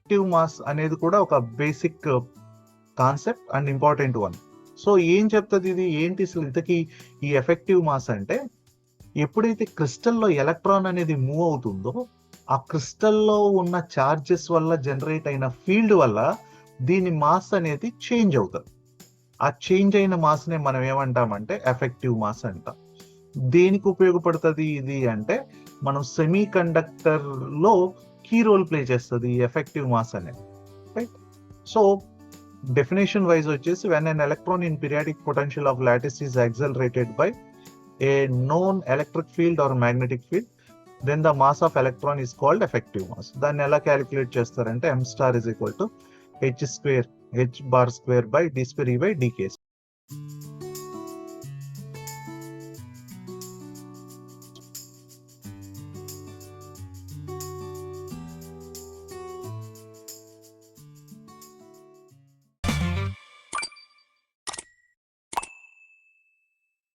Effective mass అనేది కూడా ఒక basic concept and important one. So ఏం చెప్తుంది ఇది, ఏంటి అసలు ఇంతకీ ఈ ఎఫెక్టివ్ మాస్ అంటే, ఎప్పుడైతే క్రిస్టల్లో ఎలక్ట్రాన్ అనేది మూవ్ అవుతుందో ఆ క్రిస్టల్లో ఉన్న చార్జెస్ వల్ల జనరేట్ అయిన ఫీల్డ్ వల్ల దీని మాస్ అనేది చేంజ్ అవుతుంది. ఆ చేంజ్ అయిన మాస్నే మనం ఏమంటామంటే ఎఫెక్టివ్ మాస్ అంటాం. దేనికి ఉపయోగపడుతుంది ఇది అంటే, మనం సెమీ కండక్టర్ లో కీ రోల్ ప్లే చేస్తుంది ఈ ఎఫెక్టివ్ మాస్ అనేది, రైట్? సో డెఫినేషన్ వైజ్ వచ్చేసి, when an electron in periodic potential of lattice is accelerated by a known electric field or magnetic field, then the mass of electron is called effective mass. దాన్ని ఎలా calculate చేస్తారంటే m star is equal to h bar square by d square e by dk